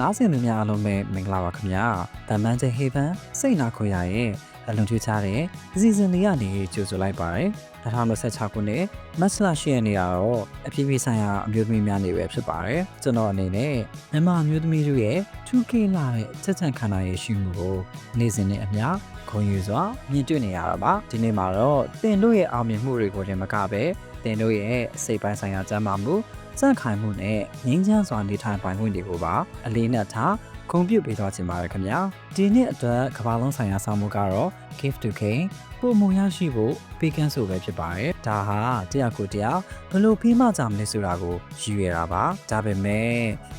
နားဆင်သူများအားလုံးပဲမင်္ဂလာပါခင်ဗျာ။တမန်ကျဟေဗန်စိတ်နာခွေရရဲ့အလွန်ထူးခြားတဲ့အစီအစဉ်လေးကနေကြိုဆိုလိုက်ပါတယ်။2026ခုနှစ်မတ်လ10ရက်နေ့ကတော့အပြည်ပြည်ဆိုင်ရာအမျိုးသမီးများနေ့ပဲဖြစ်ပါတယ်။ကျွန်တော်အနေနဲ့မြန်မာအမျိုးသမီးတို့ရဲ့ 2K လာတဲ့ချက်ချန်ခန္ဓာရဲ့ရှိမှုကိုနေ့စဉ်နဲ့အမျှဂုဏ်ယူစွာမြင်တွေ့နေရတာပါ။ဒီနေ့မှာတော့တင်တို့ရဲ့အောင်မြင်မှုတွေကိုတင်မကပဲတင်တို့ရဲ့စိတ်ပိုင်းဆိုင်ရာကျန်းမာမှုစန့်ခိုင်မှုနဲ့ငြိမ်းချမ်းစွာနေထိုင်ပိုင်ခွင့်တွေကိုပါအလေးနက်ထားဂုဏ်ပြုပေးသွားခြင်းပါတယ်ခင်ဗျာဒီနေ့အတွက်ကမ္ဘာလုံးဆိုင်ရာဆောင်မှုကတော့ Give to King ပုံမူရရှိဖို့ပေးကမ်းဆိုပဲဖြစ်ပါတယ်ဒါဟာတရားကိုတရားဘယ်လိုဖိမကြမလဲဆိုတာကိုရည်ရွယ်တာပါဒါပေမဲ့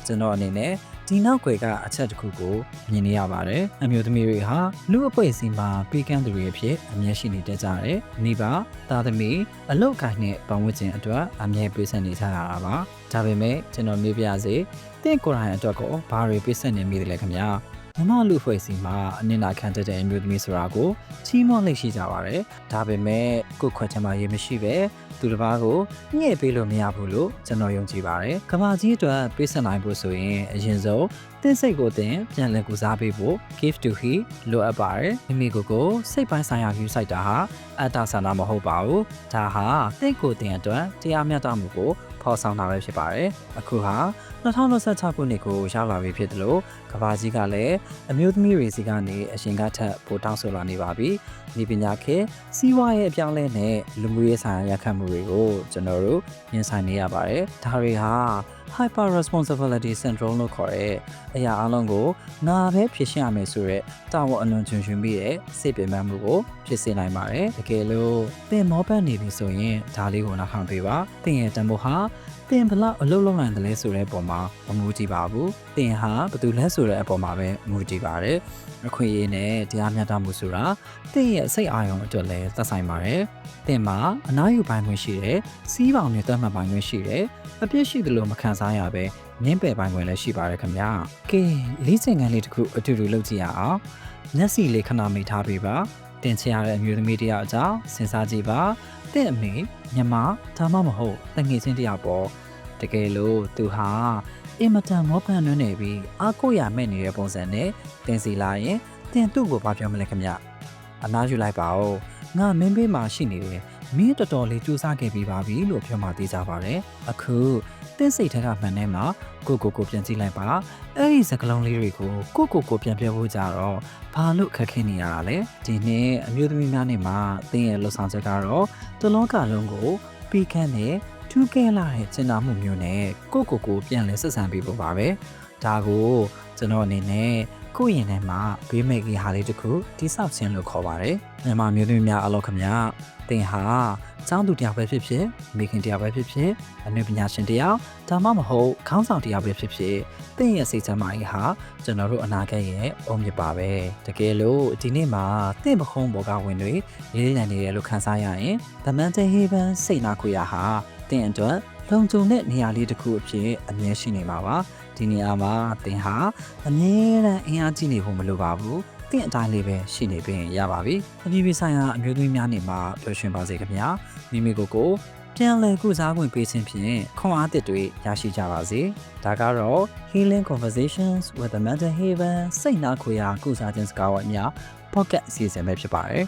ကျွန်တော်အနေနဲ့ဒီနောက်ွယ်ကအချက်တစ်ခုကိုမြင်နေရပါတယ်အမျိုးသမီးတွေဟာလူအပွင့်စီမှာပေးကမ်းသူတွေအဖြစ်အမြဲရှိနေတတ်ကြတယ်မိဘသားသမီးအလုပ်ကိုင်းနဲ့ပတ်ဝန်းကျင်အတွက်အမြဲပေးဆက်နေကြရတာပါဒါပေမဲ့ကျွန်တော်မေးပြစေတင့်ကိုယ်တိုင်အတွက်ကိုဘာတွေပေးဆက်နေမိတယ်လဲခင်ဗျာမမလူဖွဲ့စီမှာအနစ်နာခံတတ်တဲ့အမျိုးသမီးဆိုတာကိုချီးမွမ်းလိုက်ရှိကြပါတယ်ဒါပေမဲ့ကိုယ်ခွက်ချင်မှရေးမရှိပဲသူတစ်ပါးကိုညှဲ့ပေးလို့မရဘူးလို့ကျွန်တော်ယုံကြည်ပါတယ်ကမ္ဘာကြီးအတွက်ပေးဆက်နိုင်ဖို့ဆိုရင်အရင်ဆုံးတင်းစိတ်ကိုတင်ပြန်လည်ကုစားပေးဖို့ give to he လိုအပ်ပါတယ်မိမိကိုစိတ်ပိုင်းဆိုင်ရာယူဆိုင်တာဟာအတ္တဆန္ဒမဟုတ်ပါဘူးဒါဟာတင့်ကိုတင်အတွက်တရားမျှတမှုကိုဖော်ဆောင်တာပဲဖြစ်ပါတယ်အခုဟာ2026ခုနှစ်ကိုရောက်လာပြီဖြစ်တယ်လို့ကမ္ဘာကြီးကလည်းအမျိုးသမီးတွေစီကနေအရှင်ကထက်ပိုတောင်းဆိုလာနေပါပြီ။ဒီပညာခေတ်စီးပွားရေးအပြောင်းလဲနဲ့လူမှုရေးဆိုင်ရာရခိုင်မှုတွေကိုကျွန်တော်တို့ရင်ဆိုင်နေရပါတယ်။ဒါတွေဟာ hyper responsibility syndrome လို့ခေါ်တဲ့အရာအလုံးကိုငါပဲဖြေရှင်းရမယ်ဆိုတဲ့တာဝန်အလွန်ကျွံကျွံပြီးတဲ့စိတ်ပင်ပန်းမှုကိုဖြစ်စေနိုင်ပါတယ်။တကယ်လို့သင်မောပတ်နေပြီဆိုရင်ဒါလေးကိုနောက်ခံပေးပါ။သင်ရဲ့တန်ဖိုးဟာတင်ဘလောက်အလုပ်လုပ်နိုင်တယ်လဲဆိုတဲ့အပေါ်မှာမမူတည်ပါဘူး။တင်ဟာဘယ်သူလဲဆိုတဲ့အပေါ်မှာပဲမူတည်ပါတယ်။အခွင့်အရေးနဲ့တရားမျှတမှုဆိုတာတင်ရဲ့စိတ်အာရုံအတွက်လည်းသက်ဆိုင်ပါတယ်။တင်မှာအနားယူပိုင်းခွင့်ရှိတယ်။စီးပေါင်နဲ့တတ်မှတ်ပိုင်းခွင့်ရှိတယ်။အပြစ်ရှိတယ်လို့မခံစားရပဲငင်းပယ်ပိုင်းခွင့်လည်းရှိပါတယ်ခင်ဗျာ။ကဲလေးစင်ငန်းလေးတစ်ခုအတူတူလုပ်ကြည့်ရအောင်။မျက်စိလေးခဏမိထားပေးပါ။တင်ချရတဲ့အမျိုးသမီးတယောက်အကြောင်းစဉ်းစားကြည့်ပါ။တဲ့အမေမြမဒါမှမဟုတ်တငယ်ချင်းတယောက်ပေါ့တကယ်လို့သူဟာအင်မတန်မောပန်းနှွမ်းနေပြီးအားကိုးရမဲ့နေတဲ့ပုံစံနဲ့တင်စီလာရင်တင်သူ့ကိုဘာပြောမလဲခင်ဗျအနားယူလိုက်ပါဦးငါမင်းဘေးမှာရှိနေတယ်မင်းတော်တော်လေးကြိုးစားခဲ့ပြီးပါပြီလို့ပြောမှသိကြပါတယ်အခုတင်းစိတ်ထက်ကမှန်နေမှာကိုပြန်ကြည့်လိုက်ပါအဲ့ဒီစကလုံးလေးတွေကိုကိုပြန်ပြောဖို့ကြတော့ဘာလို့ခက်ခဲနေရတာလဲဒီနေ့အမျိုးသမီးများနေမှာတင်းရဲ့လှုပ်ဆောင်ချက်ကတော့တလုံးကလုံးကိုပြီးခန်းနဲ့ထူးကဲလာတဲ့ကျင်နာမှုမျိုးနဲ့ကိုပြန်လဲဆက်ဆံပေးဖို့ပါပဲဒါကိုကျွန်တော်အနေနဲ့ကိုယ့်ရင်ထဲမှာဘေးမဲ့ကြီးဟာလေးတစ်ခုတိဆောက်ခြင်းလို့ခေါ်ပါတယ်မြန်မာမျိုးသမီးများအလောခင်ဗျာတင်ဟာကျောင်းသူတယောက်ပဲဖြစ်ဖြစ်မိခင်တယောက်ပဲဖြစ်ဖြစ်အနုပညာရှင်တယောက်ဒါမှမဟုတ်ခေါင်းဆောင်တယောက်ပဲဖြစ်ဖြစ်တင်ရဲ့စိတ်ချမ်းသာရေးဟာကျွန်တော်တို့အနာဂတ်ရဲ့အုံးမြစ်ပါပဲတကယ်လို့ဒီနေ့မှာတင်ပခုံးပေါ်ကဝင်တွေရေးနေတယ်လို့ခန်းစားရရင်တမန်ကျဟေဗန်စိတ်နာခွေရဟာတင်အတွက်လုံခြုံတဲ့နေရာလေးတစ်ခုအဖြစ်အမြဲရှိနေမှာပါဒီနေရာမှာတင်ဟာအမြဲတမ်းအင်အားကြီးနေဖို့မလိုပါဘူးတင့်အတိုင်းလေးပဲရှိနေပြင်ရပါပြီအပြည်ပြည်ဆိုင်ရာအမျိုးသမီးများနေမှာပျော်ရွှင်ပါစေခင်ဗျာမိမိကိုပြန်လည်ကုစားခွင့်ပေးခြင်းဖြင့်ခွန်အားသစ်တွေရရှိကြပါစေဒါကတော့ Healing Conversations with Amanda Haven စိတ်နာခွေရာကုစားခြင်းစကားဝိုင်းများ podcast အစီအစဉ်ပဲဖြစ်ပါတယ်